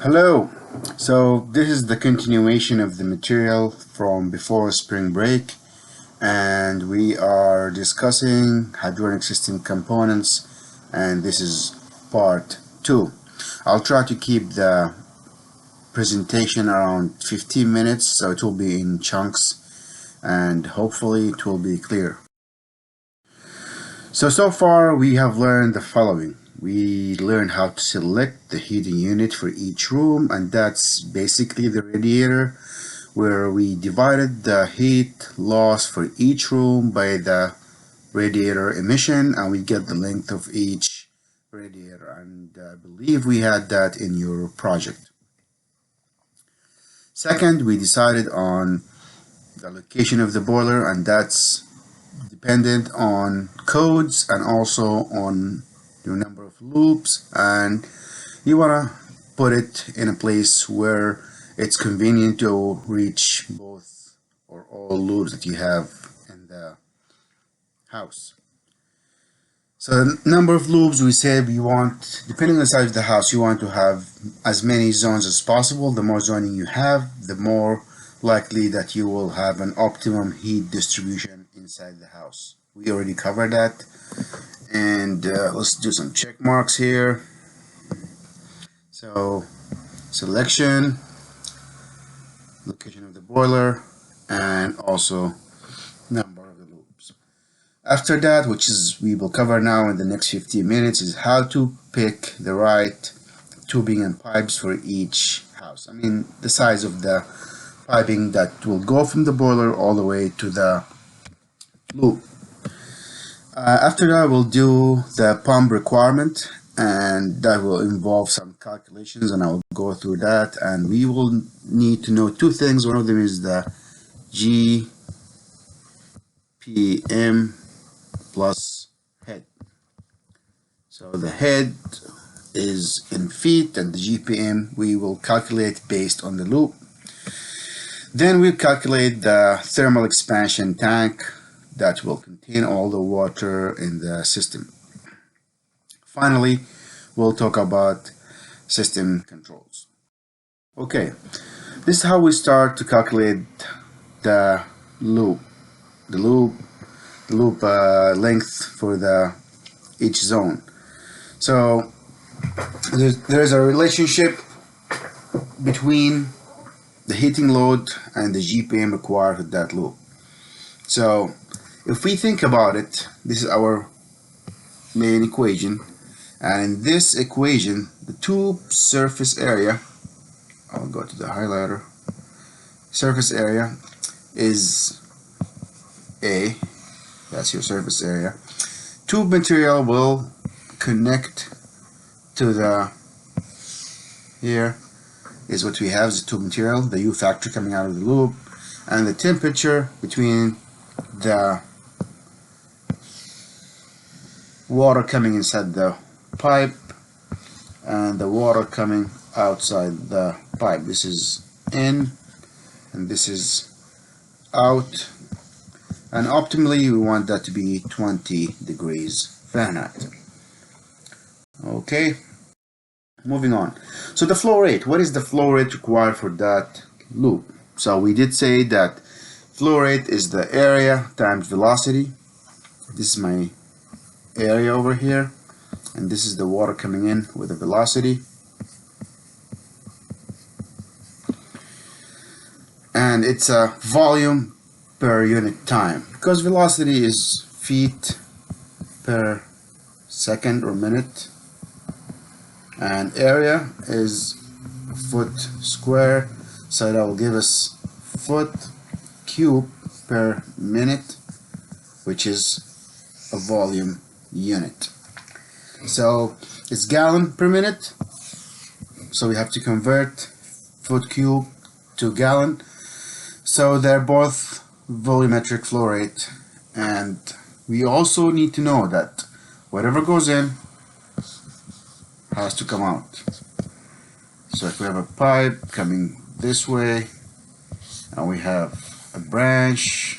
Hello. So this is the continuation of the material from before spring break, and we are discussing hydronic system components, and this is part 2. I'll try to keep the presentation around 15 minutes, so it will be in chunks and hopefully it will be clear. So far we have learned the following. We learned how to select the heating unit for each room, and that's basically the radiator, where we divided the heat loss for each room by the radiator emission, and we get the length of each radiator, and I believe we had that in your project. Second, we decided on the location of the boiler, and that's dependent on codes and also on your number of loops, and you want to put it in a place where it's convenient to reach both or all loops that you have in the house. So the number of loops, we said we want, depending on the size of the house, you want to have as many zones as possible. The more zoning you have, the more likely that you will have an optimum heat distribution inside the house. We already covered that, and let's do some check marks here. So selection, location of the boiler, and also number of the loops. After that, which is we will cover now in the next 15 minutes, is how to pick the right tubing and pipes for each house. I mean the size of the piping that will go from the boiler all the way to the loop. After that, we'll do the pump requirement, and that will involve some calculations, and I will go through that, and we will need to know two things. One of them is the GPM plus head. So the head is in feet, and the GPM we will calculate based on the loop. Then we'll calculate the thermal expansion tank that will contain all the water in the system. Finally, we'll talk about system controls. Okay, this is how we start to calculate the loop length for each zone. So there's a relationship between the heating load and the GPM required for that loop. So if we think about it, this is our main equation, and in this equation the tube surface area, I'll go to the highlighter, surface area is A, that's your surface area. Tube material will connect to the, here is what we have, is the tube material, the U factor coming out of the loop, and the temperature between the water coming inside the pipe and the water coming outside the pipe. This is in and this is out, and optimally we want that to be 20 degrees Fahrenheit. Okay, moving on. So the flow rate, what is the flow rate required for that loop? So we did say that flow rate is the area times velocity. This is my area over here, and this is the water coming in with the velocity, and it's a volume per unit time, because velocity is feet per second or minute, and area is foot square, so that will give us foot cube per minute, which is a volume unit. So it's gallon per minute, so we have to convert foot cube to gallon. So they're both volumetric flow rate, and we also need to know that whatever goes in has to come out. So if we have a pipe coming this way and we have a branch,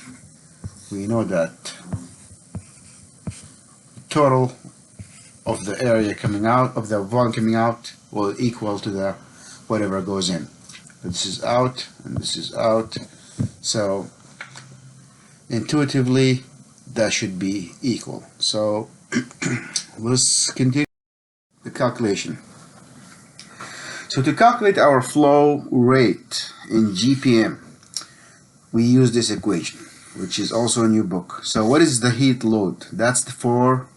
we know that total of the area coming out, of the volume coming out, will equal to the whatever goes in. This is out and this is out, so intuitively that should be equal. So let's continue the calculation. So to calculate our flow rate in GPM, we use this equation, which is also in your book. So what is the heat load? That's for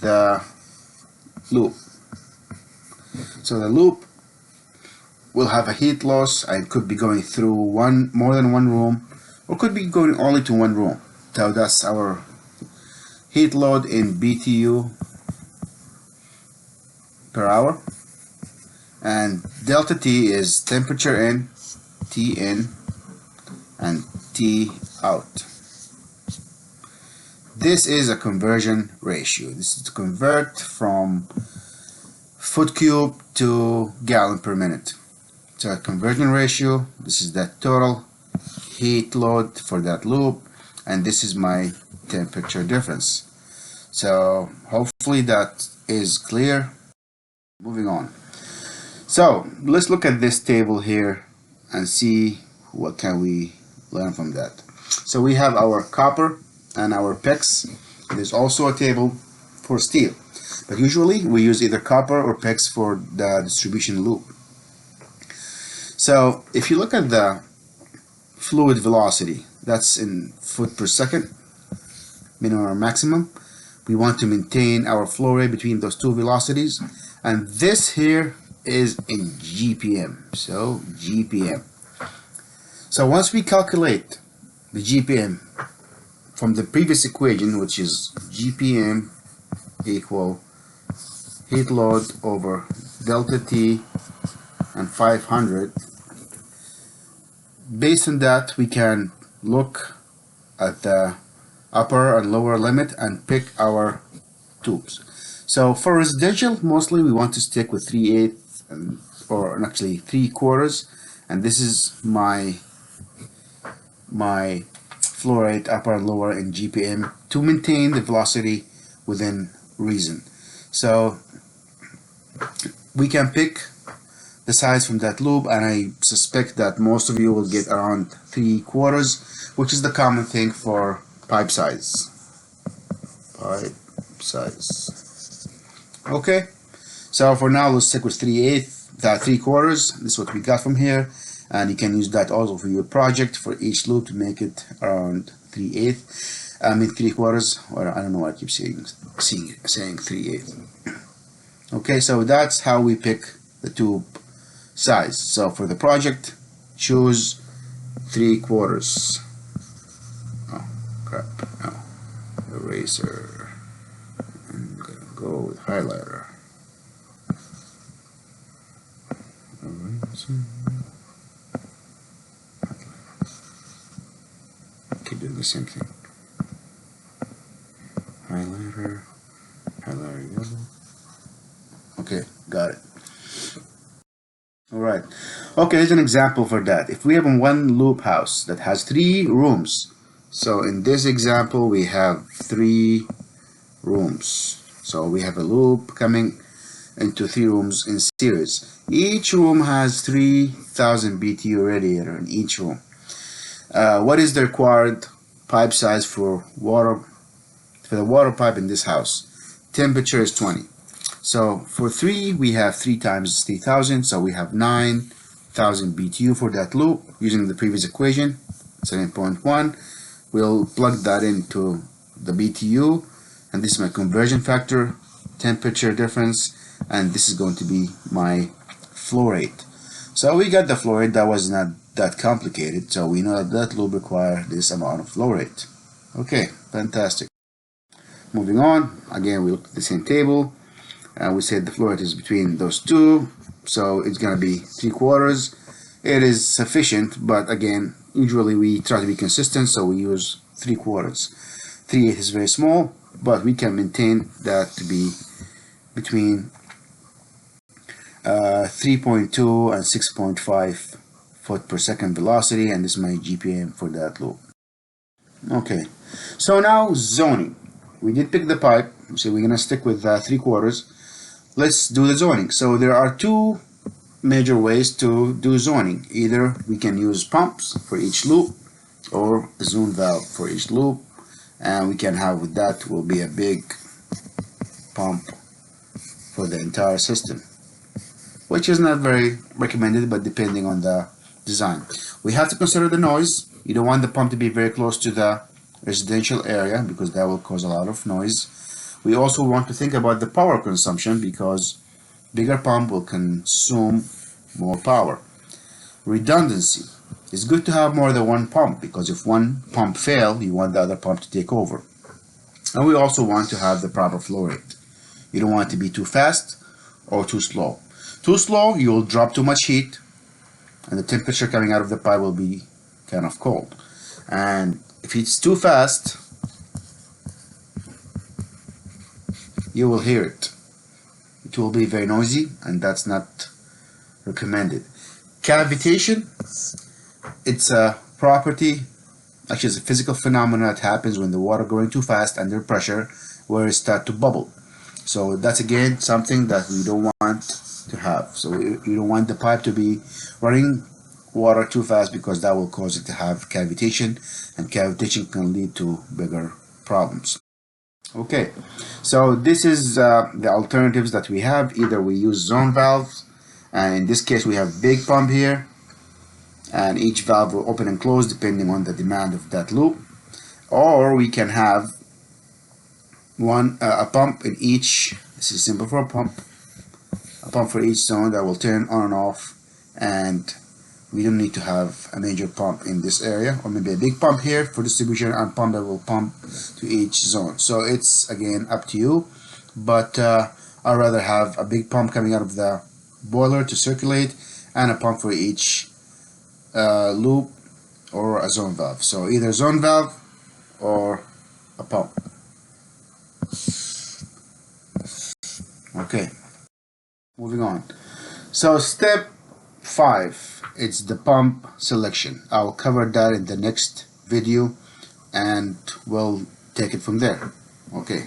the loop. So the loop will have a heat loss, and could be going through more than one room, or could be going only to one room. So that's our heat load in BTU per hour, and delta T is temperature in, T in, and T out. This is a conversion ratio. This is to convert from foot cube to gallon per minute. So a conversion ratio, this is the total heat load for that loop, and this is my temperature difference. So hopefully that is clear. Moving on. So let's look at this table here and see what can we learn from that. So we have our copper and our PEX. There's also a table for steel, but usually we use either copper or PEX for the distribution loop. So if you look at the fluid velocity, that's in foot per second, minimum or maximum. We want to maintain our flow rate between those two velocities, and this here is in GPM. So GPM. So once we calculate the GPM from the previous equation, which is GPM equal heat load over delta T and 500, based on that we can look at the upper and lower limit and pick our tubes. So for residential, mostly we want to stick with 3/8 or actually 3/4, and this is my flow rate upper and lower in GPM to maintain the velocity within reason. So we can pick the size from that loop, and I suspect that most of you will get around 3/4, which is the common thing for pipe size. Pipe size. Okay, so for now let's stick with 3/8, that 3/4. This is what we got from here, and you can use that also for your project for each loop to make it around 3/8. I mean 3/4, or I don't know why I keep saying 3/8. Okay, so that's how we pick the tube size. So for the project, choose 3/4. Oh crap! No, eraser. I'm gonna go with highlighter. Eraser. Keep doing the same thing. Highlighter, highlighter yellow. Okay, got it. Alright, okay, here's an example for that. If we have one loop house that has 3 rooms, so in this example we have 3 rooms. So we have a loop coming into 3 rooms in series. Each room has 3000 BTU radiator in each room. What is the required pipe size for the water pipe in this house? Temperature is 20. So for 3 we have 3 times 3000, so we have 9000 BTU for that loop using the previous equation, 7.1. We'll plug that into the BTU, and this is my conversion factor, temperature difference, and this is going to be my flow rate. So we got the flow rate. That was not that complicated, so we know that that loop requires this amount of flow rate. Okay, fantastic. Moving on, again we look at the same table. We said the flow rate is between those two, so it's gonna be 3/4. It is sufficient, but again, usually we try to be consistent, so we use 3/4. 3/8 is very small, but we can maintain that to be between 3.2 and 6.5 foot per second velocity, and this is my GPM for that loop. Okay, so now zoning. We did pick the pipe, so we're gonna stick with 3/4. let's do the zoning. So there are two major ways to do zoning. Either we can use pumps for each loop or a zone valve for each loop, and we can have with that will be a big pump for the entire system, which is not very recommended, but depending on the design. We have to consider the noise. You don't want the pump to be very close to the residential area because that will cause a lot of noise. We also want to think about the power consumption because bigger pump will consume more power. Redundancy. It's good to have more than one pump because if one pump fails, you want the other pump to take over. And we also want to have the proper flow rate. You don't want it to be too fast or too slow. Too slow, you will drop too much heat and the temperature coming out of the pipe will be kind of cold. And if it's too fast, you will hear it. It will be very noisy, and that's not recommended. Cavitation, it's a property, actually it's a physical phenomenon that happens when the water going too fast under pressure where it starts to bubble. So that's again something that we don't want to have. So you don't want the pipe to be running water too fast because that will cause it to have cavitation, and cavitation can lead to bigger problems. Okay, so this is the alternatives that we have. Either we use zone valves, and in this case we have big pump here, and each valve will open and close depending on the demand of that loop, or we can have a pump in each. This is simple for a pump for each zone that will turn on and off, and we don't need to have a major pump in this area, or maybe a big pump here for distribution and pump that will pump to each zone. So it's again up to you, but I'd rather have a big pump coming out of the boiler to circulate and a pump for each loop, or a zone valve. So either zone valve or a pump. Okay, moving on. So step 5, it's the pump selection. I'll cover that in the next video and we'll take it from there. Okay.